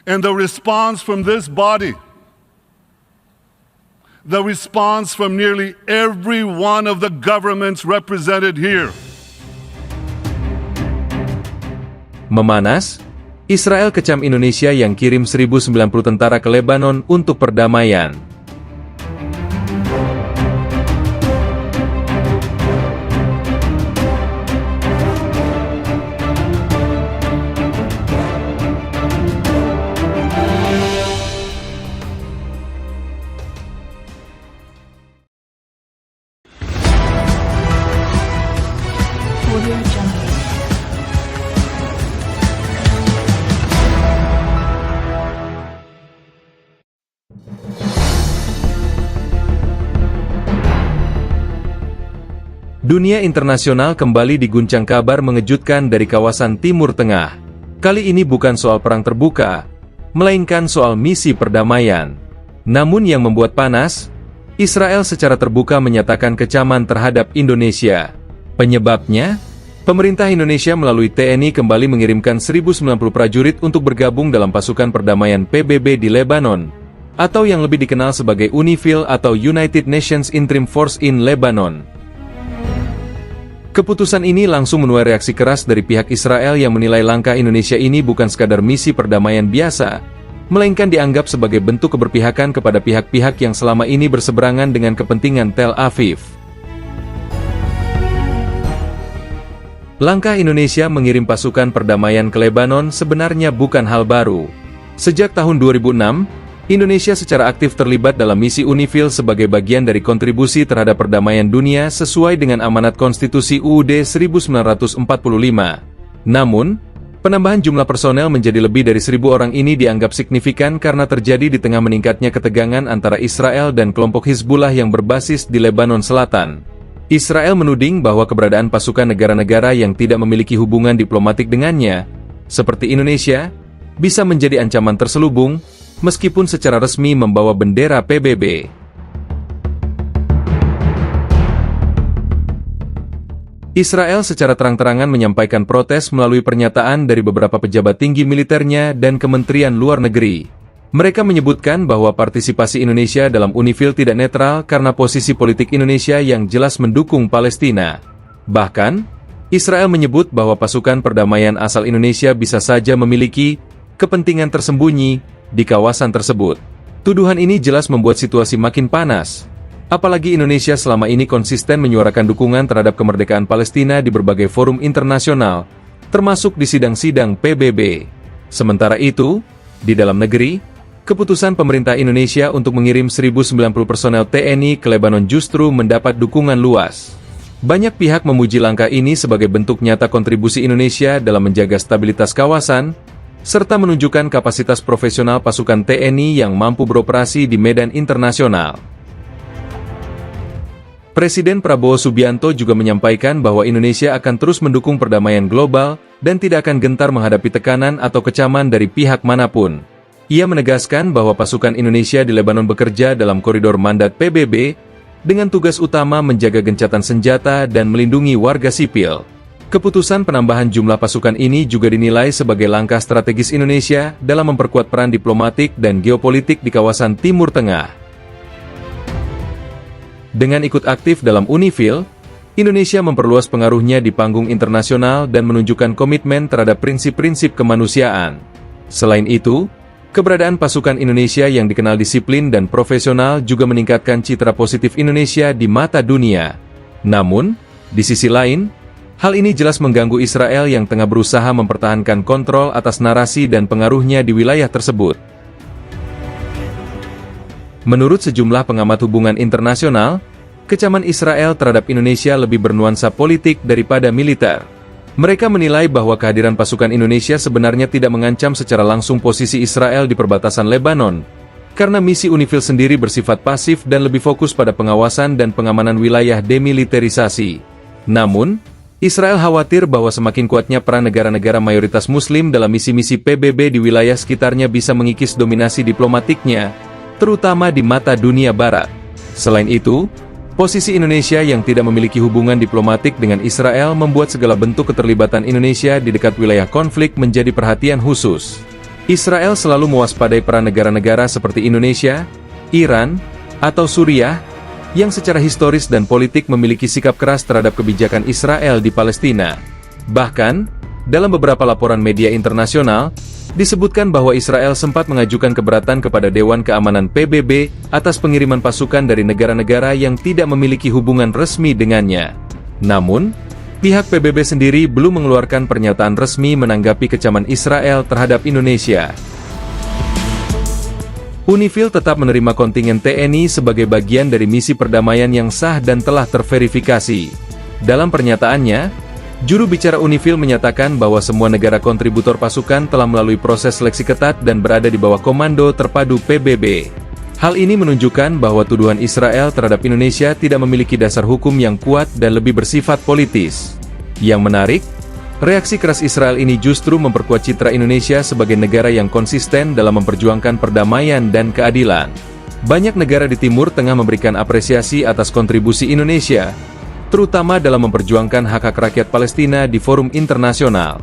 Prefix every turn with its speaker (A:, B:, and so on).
A: And the response from this body, the response from nearly every one of the governments represented here.
B: Memanas, Israel kecam Indonesia yang kirim 1.090 tentara ke Lebanon untuk perdamaian. Dunia internasional kembali diguncang kabar mengejutkan dari kawasan Timur Tengah. Kali ini bukan soal perang terbuka, melainkan soal misi perdamaian. Namun yang membuat panas, Israel secara terbuka menyatakan kecaman terhadap Indonesia. Penyebabnya, pemerintah Indonesia melalui TNI kembali mengirimkan 1.090 prajurit untuk bergabung dalam pasukan perdamaian PBB di Lebanon, atau yang lebih dikenal sebagai UNIFIL atau United Nations Interim Force in Lebanon. Keputusan ini langsung menuai reaksi keras dari pihak Israel yang menilai langkah Indonesia ini bukan sekadar misi perdamaian biasa, melainkan dianggap sebagai bentuk keberpihakan kepada pihak-pihak yang selama ini berseberangan dengan kepentingan Tel Aviv. Langkah Indonesia mengirim pasukan perdamaian ke Lebanon sebenarnya bukan hal baru. Sejak tahun 2006, Indonesia secara aktif terlibat dalam misi UNIFIL sebagai bagian dari kontribusi terhadap perdamaian dunia sesuai dengan amanat konstitusi UUD 1945. Namun, penambahan jumlah personel menjadi lebih dari 1.000 orang ini dianggap signifikan karena terjadi di tengah meningkatnya ketegangan antara Israel dan kelompok Hizbullah yang berbasis di Lebanon Selatan. Israel menuding bahwa keberadaan pasukan negara-negara yang tidak memiliki hubungan diplomatik dengannya, seperti Indonesia, bisa menjadi ancaman terselubung, meskipun secara resmi membawa bendera PBB. Israel secara terang-terangan menyampaikan protes melalui pernyataan dari beberapa pejabat tinggi militernya dan Kementerian Luar Negeri. Mereka menyebutkan bahwa partisipasi Indonesia dalam UNIFIL tidak netral karena posisi politik Indonesia yang jelas mendukung Palestina. Bahkan, Israel menyebut bahwa pasukan perdamaian asal Indonesia bisa saja memiliki kepentingan tersembunyi di kawasan tersebut. Tuduhan ini jelas membuat situasi makin panas. Apalagi Indonesia selama ini konsisten menyuarakan dukungan terhadap kemerdekaan Palestina di berbagai forum internasional, termasuk di sidang-sidang PBB. Sementara itu, di dalam negeri, keputusan pemerintah Indonesia untuk mengirim 1.090 personel TNI ke Lebanon justru mendapat dukungan luas. Banyak pihak memuji langkah ini sebagai bentuk nyata kontribusi Indonesia dalam menjaga stabilitas kawasan, serta menunjukkan kapasitas profesional pasukan TNI yang mampu beroperasi di medan internasional. Presiden Prabowo Subianto juga menyampaikan bahwa Indonesia akan terus mendukung perdamaian global dan tidak akan gentar menghadapi tekanan atau kecaman dari pihak manapun. Ia menegaskan bahwa pasukan Indonesia di Lebanon bekerja dalam koridor mandat PBB, dengan tugas utama menjaga gencatan senjata dan melindungi warga sipil. Keputusan penambahan jumlah pasukan ini juga dinilai sebagai langkah strategis Indonesia dalam memperkuat peran diplomatik dan geopolitik di kawasan Timur Tengah. Dengan ikut aktif dalam UNIFIL, Indonesia memperluas pengaruhnya di panggung internasional dan menunjukkan komitmen terhadap prinsip-prinsip kemanusiaan. Selain itu, keberadaan pasukan Indonesia yang dikenal disiplin dan profesional juga meningkatkan citra positif Indonesia di mata dunia. Namun, di sisi lain, hal ini jelas mengganggu Israel yang tengah berusaha mempertahankan kontrol atas narasi dan pengaruhnya di wilayah tersebut. Menurut sejumlah pengamat hubungan internasional, kecaman Israel terhadap Indonesia lebih bernuansa politik daripada militer. Mereka menilai bahwa kehadiran pasukan Indonesia sebenarnya tidak mengancam secara langsung posisi Israel di perbatasan Lebanon, karena misi UNIFIL sendiri bersifat pasif dan lebih fokus pada pengawasan dan pengamanan wilayah demilitarisasi. Namun, Israel khawatir bahwa semakin kuatnya peran negara-negara mayoritas Muslim dalam misi-misi PBB di wilayah sekitarnya bisa mengikis dominasi diplomatiknya, terutama di mata dunia Barat. Selain itu, posisi Indonesia yang tidak memiliki hubungan diplomatik dengan Israel membuat segala bentuk keterlibatan Indonesia di dekat wilayah konflik menjadi perhatian khusus. Israel selalu mewaspadai peran negara-negara seperti Indonesia, Iran, atau Suriah, yang secara historis dan politik memiliki sikap keras terhadap kebijakan Israel di Palestina. Bahkan, dalam beberapa laporan media internasional, disebutkan bahwa Israel sempat mengajukan keberatan kepada Dewan Keamanan PBB atas pengiriman pasukan dari negara-negara yang tidak memiliki hubungan resmi dengannya. Namun, pihak PBB sendiri belum mengeluarkan pernyataan resmi menanggapi kecaman Israel terhadap Indonesia. UNIFIL tetap menerima kontingen TNI sebagai bagian dari misi perdamaian yang sah dan telah terverifikasi. Dalam pernyataannya, juru bicara UNIFIL menyatakan bahwa semua negara kontributor pasukan telah melalui proses seleksi ketat dan berada di bawah komando terpadu PBB. Hal ini menunjukkan bahwa tuduhan Israel terhadap Indonesia tidak memiliki dasar hukum yang kuat dan lebih bersifat politis. Yang menarik, reaksi keras Israel ini justru memperkuat citra Indonesia sebagai negara yang konsisten dalam memperjuangkan perdamaian dan keadilan. Banyak negara di Timur Tengah memberikan apresiasi atas kontribusi Indonesia, terutama dalam memperjuangkan hak-hak rakyat Palestina di forum internasional.